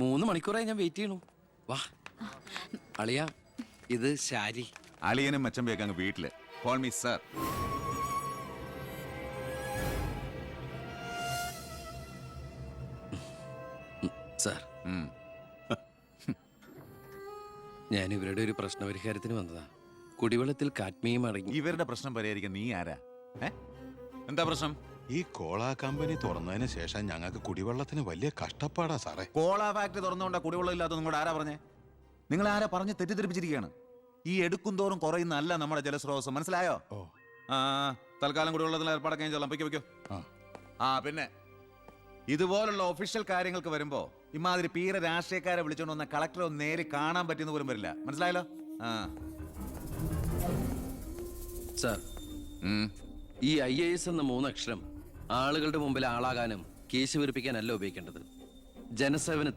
3 മണിക്കൂറായി ഞാൻ വെയിറ്റ് ചെയ്യണു. വാ അളിയ, ഇത് ശാരി. അളിയനും മച്ചമ്പയൊക്കെ അങ്ങ് വീട്ടില്. Call me sir. സാർ, ഞാൻ ഇവരുടെ ഒരു പ്രശ്നപരിഹാരത്തിന് വന്നതാ. കുടിവെള്ളത്തിൽ കാഡ്മിയം അടങ്ങി. ഇവരുടെ പ്രശ്നം പരിഹരിക്കാൻ നീ ആരാ? എന്താ പ്രശ്നം? ഈ കോള കമ്പനി തുറന്നതിന് ശേഷം ഞങ്ങൾക്ക് കുടിവെള്ളത്തിന് വലിയ കഷ്ടപ്പാടാ സാറേ. കോള ഫാക്ടറി തുറന്നുകൊണ്ടാ കുടിവെള്ളം ഇല്ലാത്ത നിങ്ങളോട് ആരാ പറഞ്ഞേ? നിങ്ങൾ ആരാ പറഞ്ഞ് തെറ്റിദ്ധരിപ്പിച്ചിരിക്കുകയാണ്. ഈ എടുക്കും തോറും കുറയുന്നല്ല നമ്മുടെ ജലസ്രോതസ്, മനസ്സിലായോ? തൽക്കാലം കുടിവെള്ളത്തിൽ ഏർപ്പാടൊക്കെ ഞാൻ ചെല്ലാം. വെക്കോ. പിന്നെ ഇതുപോലുള്ള ഒഫീഷ്യൽ കാര്യങ്ങൾക്ക് വരുമ്പോ ഇമാതിരി പീര രാഷ്ട്രീയക്കാരെ വിളിച്ചോണ്ട് വന്ന കളക്ടറെ ഒന്ന് നേരി കാണാൻ പറ്റിയെന്ന് പോലും വരില്ല. മനസ്സിലായല്ലോ? സാർ, ഈ IAS എന്ന 3 അക്ഷരം ആളുകളുടെ മുമ്പിൽ ആളാകാനും കേസ് വെറുപ്പിക്കാനല്ല ഉപയോഗിക്കേണ്ടത്. ജനസേവനത്തിൽ